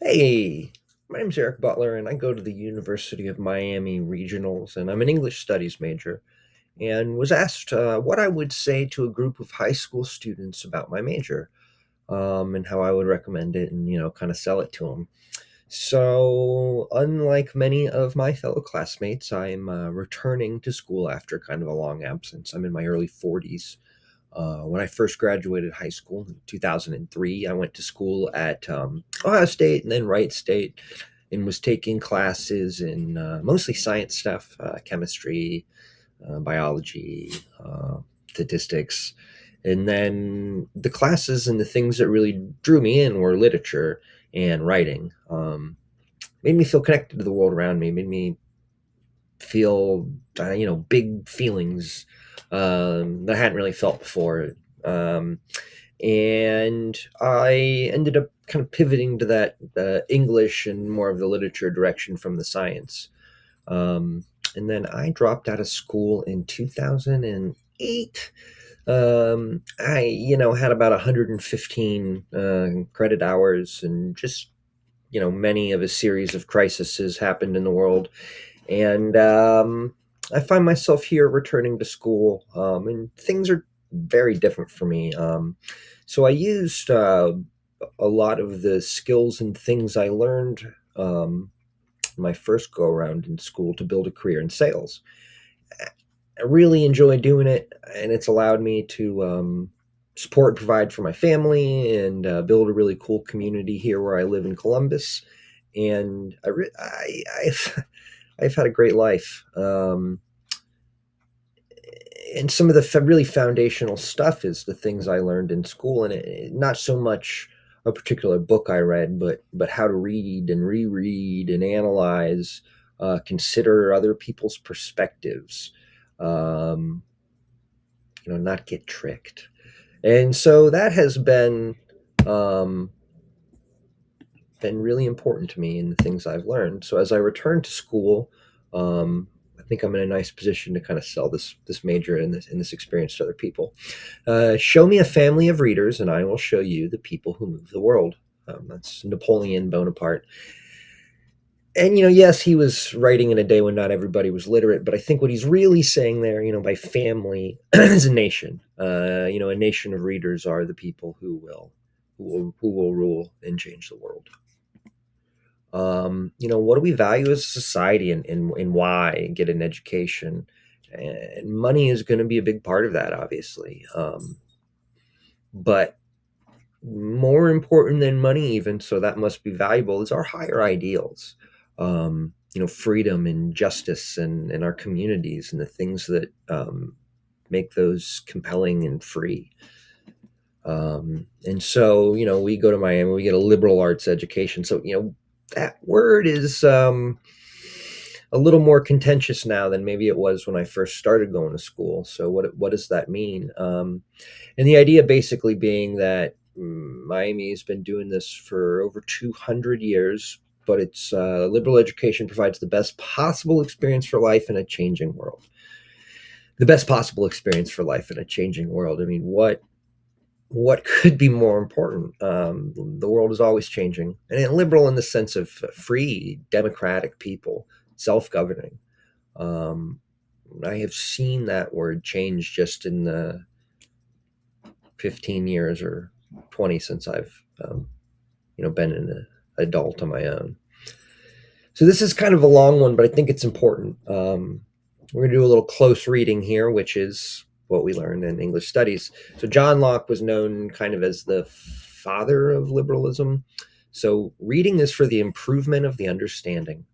Hey, my name's Eric Butler, and I go to the University of Miami Regionals, and I'm an English Studies major, and was asked what I would say to a group of high school students about my major, and how I would recommend it, and kind of sell it to them. So, unlike many of my fellow classmates, I'm returning to school after kind of a long absence. I'm in my early 40s. When I first graduated high school in 2003, I went to school at Ohio State and then Wright State and was taking classes in mostly science stuff, chemistry, biology, statistics. And then the classes and the things that really drew me in were literature and writing. Made me feel connected to the world around me, made me feel, big feelings that I hadn't really felt before. Um, and I ended up kind of pivoting to that English and more of the literature direction from the science. Um, and then I dropped out of school in 2008. I, had about 115 credit hours, and just, many of a series of crises happened in the world. And I find myself here returning to school, and things are very different for me. So I used a lot of the skills and things I learned my first go around in school to build a career in sales. I really enjoy doing it, and it's allowed me to support and provide for my family and build a really cool community here where I live in Columbus. And I've had a great life. And some of the really foundational stuff is the things I learned in school, and not so much a particular book I read, but how to read and reread and analyze, consider other people's perspectives, um, not get tricked. And so that has um, been really important to me in the things I've learned. So as I return to school, I think I'm in a nice position to kind of sell this major and this experience to other people. Show me a family of readers, and I will show you the people who move the world. That's Napoleon Bonaparte. And yes, he was writing in a day when not everybody was literate, but I think what he's really saying there, by family, is a nation. A nation of readers are the people who will rule and change the world. What do we value as a society, and why get an education? And money is going to be a big part of that, obviously. But more important than money, even so, that must be valuable, is our higher ideals. Freedom and justice and our communities and the things that make those compelling and free. And so, we go to Miami, we get a liberal arts education. So, that word is a little more contentious now than maybe it was when I first started going to school. So, what does that mean? And the idea basically being that Miami has been doing this for over 200 years, but its liberal education provides the best possible experience for life in a changing world. The best possible experience for life in a changing world. I mean, what could be more important? The world is always changing, and liberal in the sense of free, democratic people, self-governing. Um, I have seen that word change just in the 15 years or 20 since I've, been an adult on my own. So this is kind of a long one, but I think it's important. We're going to do a little close reading here, which is what we learned in English studies. So John Locke was known kind of as the father of liberalism. So reading is for the improvement of the understanding.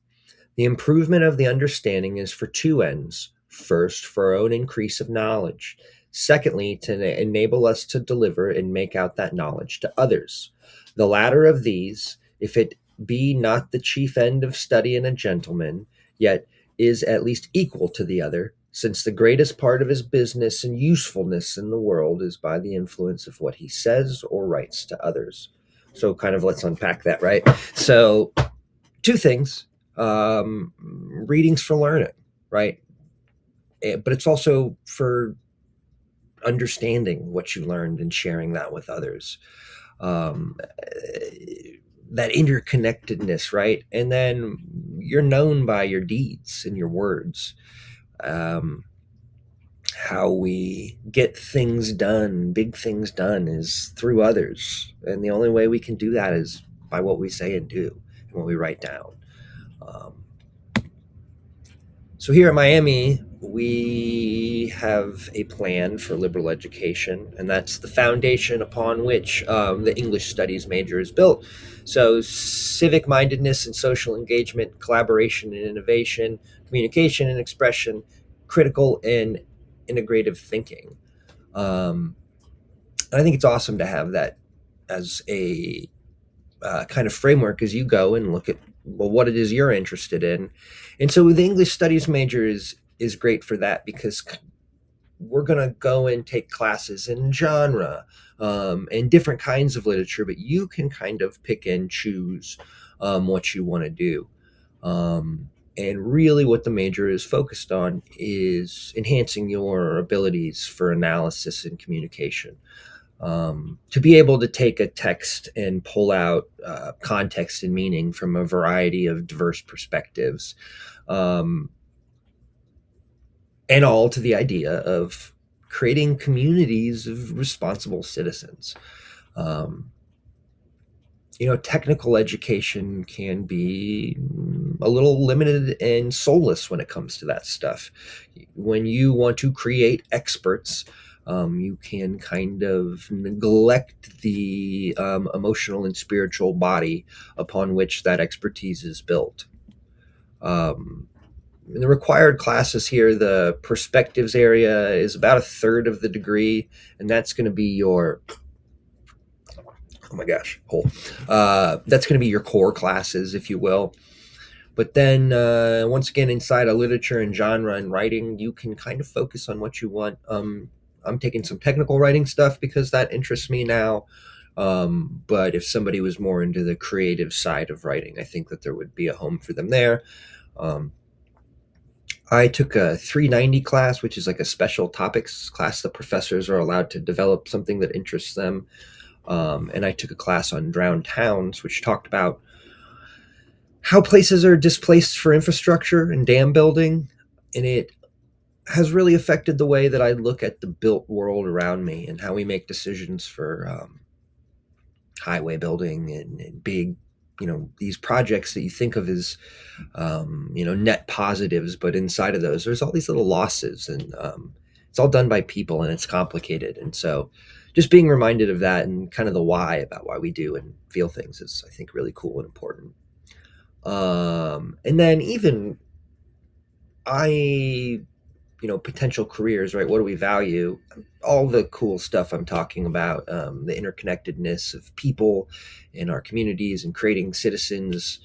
The improvement of the understanding is for two ends. First, for our own increase of knowledge. Secondly, to enable us to deliver and make out that knowledge to others. The latter of these, if it be not the chief end of study in a gentleman, yet is at least equal to the other, since the greatest part of his business and usefulness in the world is by the influence of what he says or writes to others. So, kind of let's unpack that, right? So, two things. Readings for learning, right? But it's also for understanding what you learned and sharing that with others. Um, that interconnectedness, right? And then you're known by your deeds and your words. Um, how we get things done, big things done, is through others. And the only way we can do that is by what we say and do and what we write down. Um, So here at Miami, we have a plan for liberal education, and that's the foundation upon which the English studies major is built. So civic mindedness and social engagement, collaboration and innovation, communication and expression, critical and integrative thinking. Um, I think it's awesome to have that as a kind of framework as you go and look at, well, what it is you're interested in. And so the English studies major is great for that, because we're going to go and take classes in genre and different kinds of literature, but you can kind of pick and choose what you want to do. And really, what the major is focused on is enhancing your abilities for analysis and communication, to be able to take a text and pull out context and meaning from a variety of diverse perspectives, um, and all to the idea of creating communities of responsible citizens. Um, Technical education can be a little limited and soulless when it comes to that stuff. When you want to create experts, you can kind of neglect the emotional and spiritual body upon which that expertise is built. Um, in the required classes here, the perspectives area is about a third of the degree, and that's going to be your, oh my gosh, that's going to be your core classes, if you will. But then, once again, inside of literature and genre and writing, you can kind of focus on what you want. I'm taking some technical writing stuff because that interests me now. But if somebody was more into the creative side of writing, I think that there would be a home for them there. Um, I took a 390 class, which is like a special topics class. The professors are allowed to develop something that interests them. And I took a class on drowned towns, which talked about how places are displaced for infrastructure and dam building. And it has really affected the way that I look at the built world around me and how we make decisions for highway building and big, these projects that you think of as, net positives, but inside of those, there's all these little losses, and it's all done by people, and it's complicated. And so just being reminded of that and kind of the why about why we do and feel things is, I think, really cool and important. And then even I, potential careers, right? What do we value? All the cool stuff I'm talking about, the interconnectedness of people in our communities and creating citizens.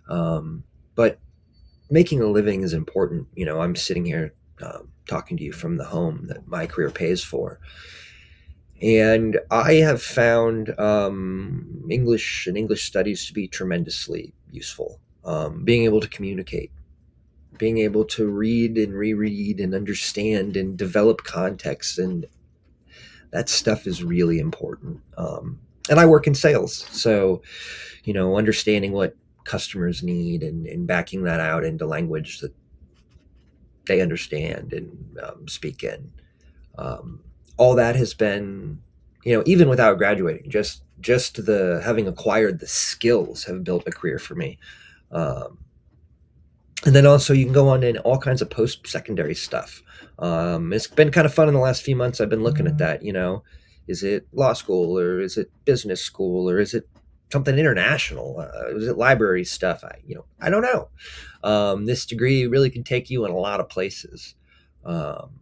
But making a living is important. I'm sitting here talking to you from the home that my career pays for. And I have found English and English studies to be tremendously useful. Being able to communicate, being able to read and reread and understand and develop context, and that stuff is really important. And I work in sales, so understanding what customers need and backing that out into language that they understand and speak in. Um, all that has been, even without graduating, just the having acquired the skills have built a career for me. Um, and then also you can go on in all kinds of post-secondary stuff. It's been kind of fun in the last few months. I've been looking at that. Is it law school, or is it business school, or is it something international? Is it library stuff? I don't know. This degree really can take you in a lot of places. Um,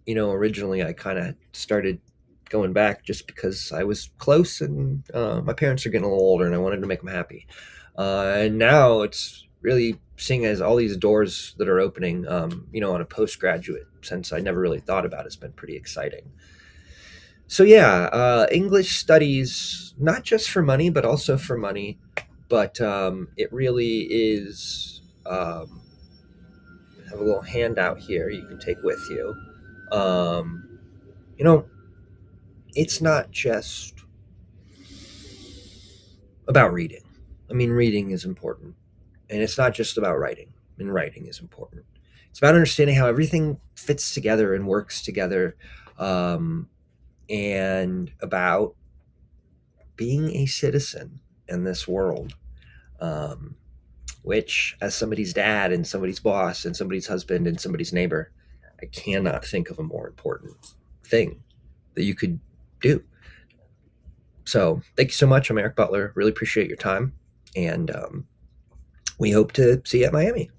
Originally I kind of started going back just because I was close, and my parents are getting a little older and I wanted to make them happy. And now it's really seeing as all these doors that are opening, on a postgraduate sense I never really thought about. It's been pretty exciting. So yeah, English studies, not just for money, but also for money. But it really is. I have a little handout here you can take with you. Um, you know, it's not just about reading. I mean, reading is important, and it's not just about writing. And writing is important. It's about understanding how everything fits together and works together, um, and about being a citizen in this world. Um, which, as somebody's dad and somebody's boss and somebody's husband and somebody's neighbor, I cannot think of a more important thing that you could do. So, thank you so much. I'm Eric Butler. Really appreciate your time. And we hope to see you at Miami.